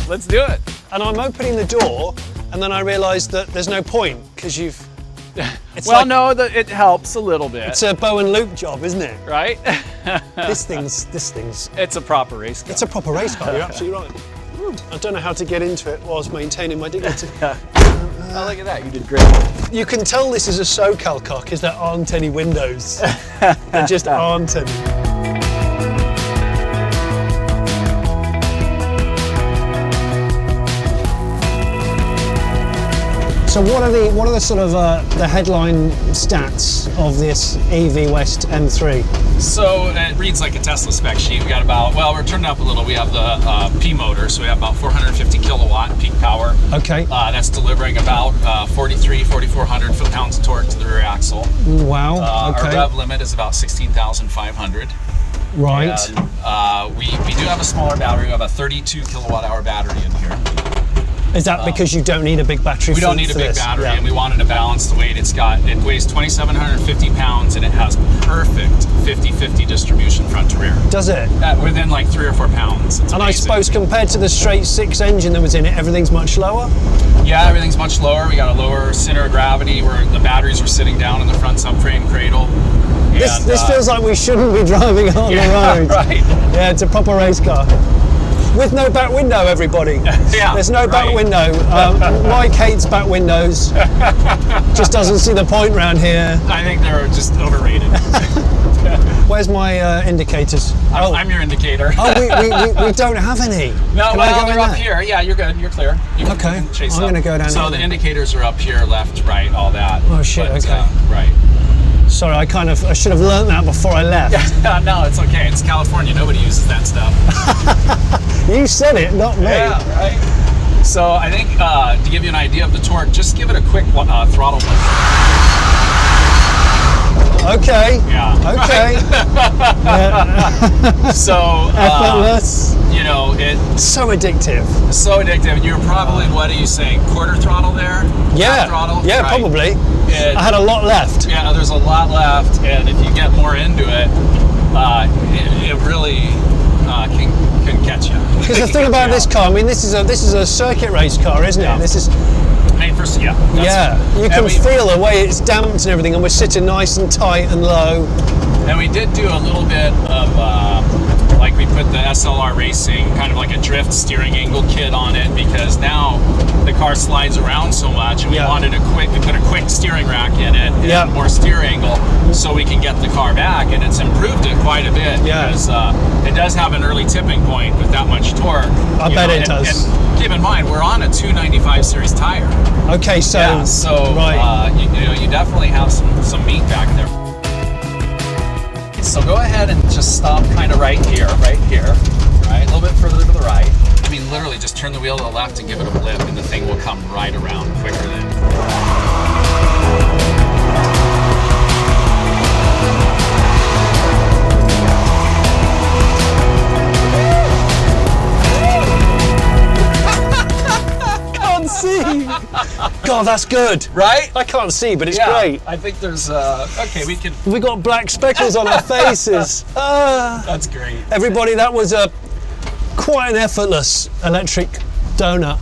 Let's do it. And I'm opening the door, and then I realised that there's no point because you've. Well, no, it helps a little bit. It's a bow and loop job, isn't it? Right? This thing's. It's a proper race car. It's a proper race car. You're absolutely right. I don't know how to get into it whilst maintaining my dignity. Oh, look at that! You did great. You can tell this is a SoCal car because there aren't any windows. There just aren't any. So what are the sort of the headline stats of this EV West M3? So it reads like a Tesla spec sheet. We got about, well, we're turning up a little. We have the P motor, so we have about 450 kilowatt peak power. Okay. That's delivering about 4,400 foot-pounds of torque to the rear axle. Wow. Okay. Our rev limit is about 16,500. Right. And, we do have a smaller battery. We have a 32 kilowatt hour battery in here. Is that because you don't need a big battery? We don't need a big battery, and we wanted to balance the weight. It weighs 2,750 pounds, and it has perfect 50-50 distribution front to rear. Does it? Within like 3 or 4 pounds. It's and amazing. I suppose compared to the straight 6 engine that was in it, everything's much lower? Yeah, everything's much lower. We got a lower center of gravity where the batteries are sitting down in the front subframe cradle. This feels like we shouldn't be driving on the road. Right. Yeah, it's a proper race car. With no back window, everybody. Yeah, there's no back window. Mike hates back windows. Just doesn't see the point round here. I think they're just overrated. Where's my indicators? I'm your indicator. Oh, we don't have any. No, Can well, they're up here. Yeah, you're good. You're clear. Okay. I'm going to go down here. So the indicators are up here, left, right, all that. Oh, shit, okay. Right. Sorry, I should have learned that before I left. No, it's okay. It's California. Nobody uses that stuff. You said it, not me. Yeah, right. So I think to give you an idea of the torque, just give it a quick throttle lift. Okay. Yeah. Okay. Yeah. So effortless. It's so addictive. So addictive. You're probably, what are you saying, quarter throttle there? Yeah. Half throttle? Yeah, right. probably. I had a lot left. Yeah, there's a lot left, and if you get more into it, it really can catch you. Because the thing about this car, I mean, this is a circuit race car, isn't it? This is made for you can feel the way it's damped and everything, and we're sitting nice and tight and low. And we did do a little bit of like we put the SLR Racing kind of like a drift steering angle kit on it, because now the car slides around so much, and we wanted we put a quick steering rack in it and more steer angle so we can get the car back, and it's improved it quite a bit because it does have an early tipping point with that much torque. I bet it does. And keep in mind, we're on a 295 series tire. Okay, so right. You definitely have some meat back there. So go ahead and just stop kind of right here, right? A little bit further to the right. I mean, literally just turn the wheel to the left and give it a blip, and the thing will come right around quicker than. See, God, that's good, right? I can't see, but it's great. I think there's okay. We got black speckles on our faces. That's great. Everybody, that was quite an effortless electric donut.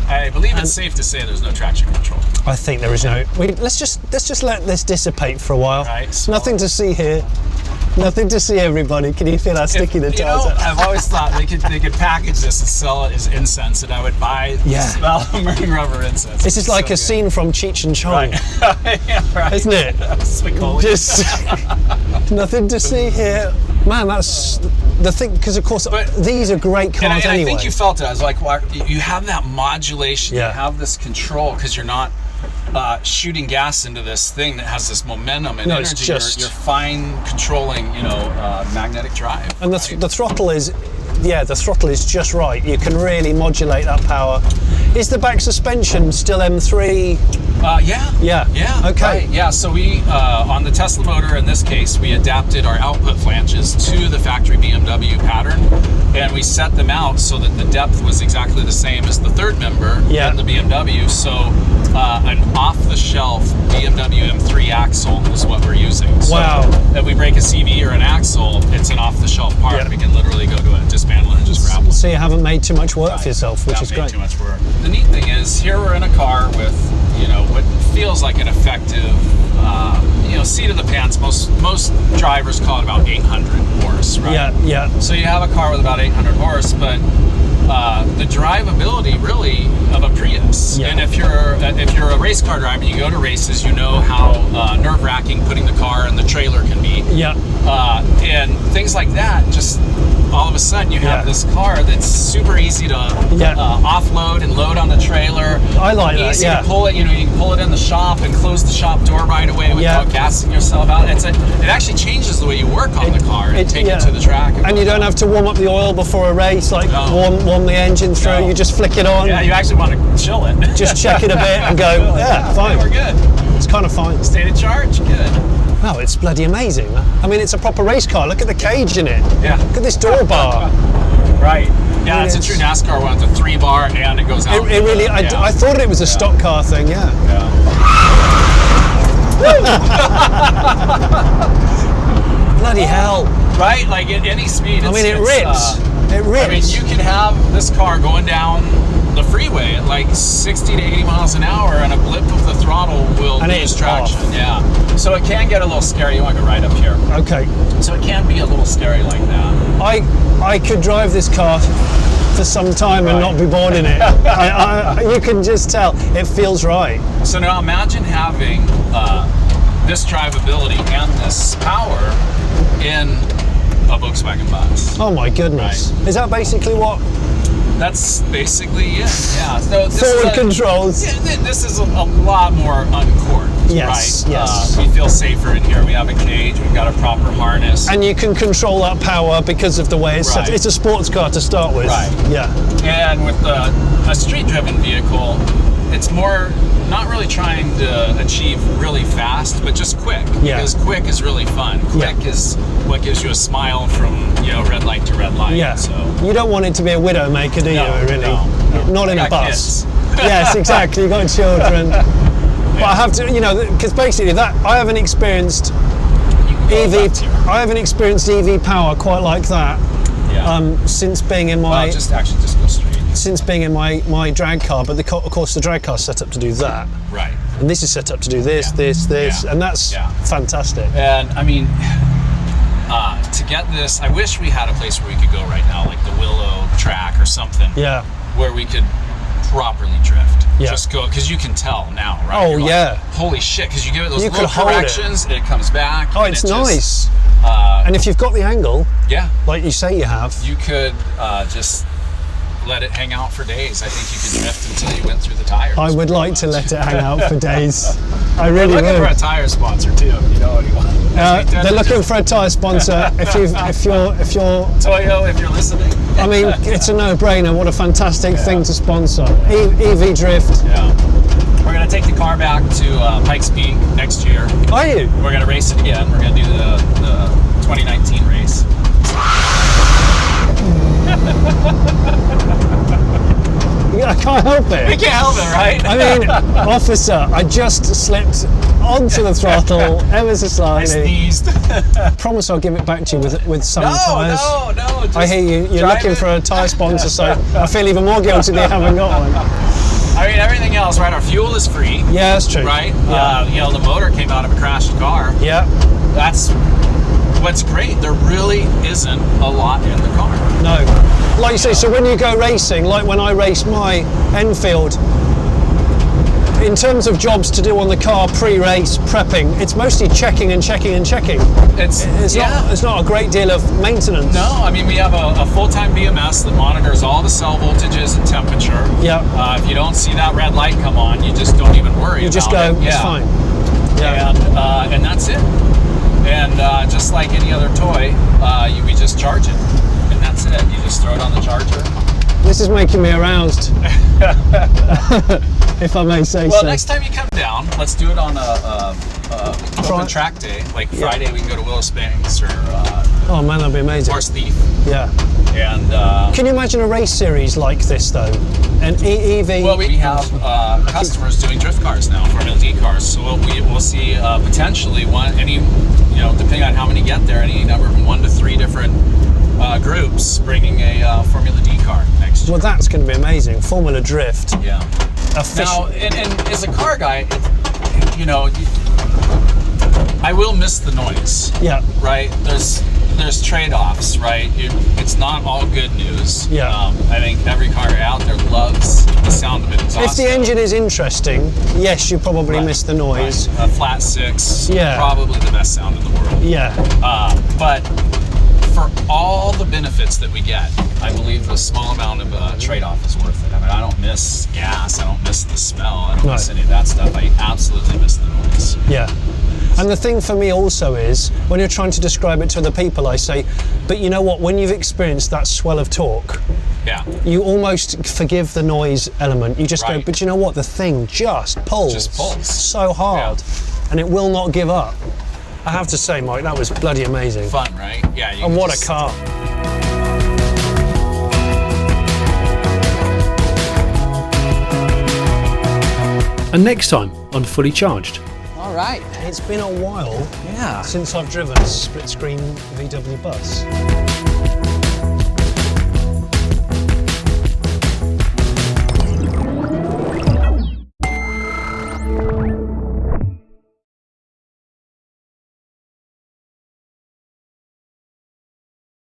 I believe it's safe to say there's no traction control. I think there is no. Let's just let this dissipate for a while. Right. So nothing to see here. Nothing to see, everybody. Can you feel how sticky the tires are? I've always thought they could package this and sell it as incense, and I would buy the smell of marine rubber incense. This is like a scene from Cheech and Chong, right. Isn't it? Spicoli. Just nothing to see here. Man, that's the thing, because of course these are great cars and anyway. I think you felt it. I was like, well, you have that modulation, you Yeah. have this control, because you're not shooting gas into this thing that has this momentum and energy. It's just you're fine controlling, magnetic drive. And the throttle is, the throttle is just right. You can really modulate that power. Is the back suspension still M3? Yeah. Okay. Right. Yeah. So we on the Tesla motor in this case, we adapted our output flanges to the factory BMW pattern, and we set them out so that the depth was exactly the same as the third member in the BMW. So an off-the-shelf BMW M3 axle is what we're using. So Wow. if we break a CV or an axle, it's an off-the-shelf part. Yeah. We can literally go to a dismantler and just grab one. So you haven't made too much work for yourself, which is Made great. too much work. The neat thing is, here we're in a car with, you know, what feels like an effective, you know, seat of the pants. Most drivers call it about 800 horse, right? Yeah, yeah. So you have a car with about 800 horse, but the drivability really of a Prius. Yeah. And if you're a race car driver, you go to races, you know how nerve-wracking putting the car in the trailer can be. Yeah. And things like that, just all of a sudden you have this car that's super easy to offload and load on the trailer. I like that, Easy yeah. to pull it, you know, you can pull it in the shop and close the shop door right away without gassing yourself out. It actually changes the way you work on the car and take it to the track. And you don't have to warm up the oil before a race, like warm the engine through. You just flick it on. Yeah, you actually want to chill it. Just check it a bit and go, yeah, fine. Yeah, we're good. It's kind of fine. State of charge, good. Wow, it's bloody amazing. I mean, it's a proper race car. Look at the cage in it. Yeah. Look at this door bar. Right. Yeah, it's a true NASCAR one. It's a 3-bar and it goes out. It really, I thought it was a stock car thing, yeah. Bloody hell. Right? Like at any speed. I mean, it rips. It rips. I mean, you could have this car going down the freeway at like 60 to 80 miles an hour and a blip of the throttle will lose traction. Off. Yeah. So it can get a little scary. You want to go right up here. Okay. So it can be a little scary like that. I could drive this car for some time and not be bored in it. You can just tell. It feels right. So now imagine having this drivability and this power in a Volkswagen bus. Oh my goodness. Right. Is that basically what? That's basically it, yeah. So this Forward controls. Yeah, this is a lot more uncorked, yes, right? Yes. We feel safer in here. We have a cage, we've got a proper harness. And you can control that power because of the way it's set. It's a sports car to start with. Right. Yeah. And with a street-driven vehicle, it's more not really trying to achieve really fast, but just quick. Yeah. Because quick is really fun. Quick is what gives you a smile from, you know, red light to red light. Yeah. So you don't want it to be a widow maker, do you? Really? No. Not in a bus. Kids. Yes, exactly. You got children. But I have to, you know, because basically that I haven't experienced EV power quite like that. Yeah. Since being in my just go straight. Since being in my drag car, but of course the drag car's set up to do that. Right. And this is set up to do this, and that's fantastic. And I mean, to get this, I wish we had a place where we could go right now, like the Willow track or something. Yeah. Where we could properly drift. Yeah. Just go, because you can tell now, right? Oh, yeah. Holy shit, because you give it those You little corrections, it comes back. Oh, it's nice. And if you've got the angle, like you say you have, you could just let it hang out for days. I think you could drift until you went through the tires. I would like to let it hang out for days. I really would. They're looking for a tire sponsor too, if you know anyone. They're looking for a tire sponsor. If you're Toyo, if you're listening. I mean, it's a no-brainer. What a fantastic thing to sponsor. EV Drift. Yeah. We're going to take the car back to Pikes Peak next year. Are you? We're going to race it again. We're going to do the 2019 race. I can't help it. We can't help it, right? I mean, officer, I just slipped onto the throttle ever so slightly. I sneezed. Promise I'll give it back to you with some tyres. No. I hear you're looking for a tyre sponsor, so I feel even more guilty that you haven't got one. I mean, everything else, right? Our fuel is free. Yeah, that's true. Right? Yeah. You know, the motor came out of a crashed car. Yeah. That's what's great. There really isn't a lot in the car. No. Like you say, so when you go racing, like when I race my Enfield, in terms of jobs to do on the car pre-race prepping, it's mostly checking and checking and checking. It's not a great deal of maintenance. No, I mean, we have a full-time BMS that monitors all the cell voltages and temperature. Yeah. If you don't see that red light come on, you just don't even worry. You just go, it's fine. Yeah. And that's it. And just like any other toy, we just charge it. And that's it. You just throw it on the charger. This is making me aroused, if I may say so. Well, next time you come down, let's do it on a open track day. Like Friday, we can go to Willow Springs or oh man, that'd be amazing. Horse Thief. Yeah. And Can you imagine a race series like this though? An EV? well, we have customers doing drift cars now, Formula D cars. So we'll see potentially depending on how many get there, any number of 1 to 3 different groups bringing a Formula D car next year. Well, that's going to be amazing. Formula Drift. Yeah. Now, and as a car guy, I will miss the noise. Yeah. Right? There's trade-offs, right? It's not all good news. Yeah. I think every car out there loves the sound of an exhaust. If the engine is interesting, yes, you probably miss the noise. Right. A flat 6, Yeah. probably the best sound in the world. Yeah. But for all the benefits that we get, I believe the small amount of trade-off is worth it. I mean, I don't miss gas, I don't miss the smell, I don't miss any of that stuff. I absolutely miss the noise. Yeah. And the thing for me also is, when you're trying to describe it to other people, I say, but you know what, when you've experienced that swell of torque, yeah, you almost forgive the noise element. You just go, but you know what, the thing just pulls. So hard. Yeah. And it will not give up. I have to say, Mike, that was bloody amazing. Fun, right? Yeah. And what a car. And next time on Fully Charged. All right. It's been a while since I've driven a split screen VW bus.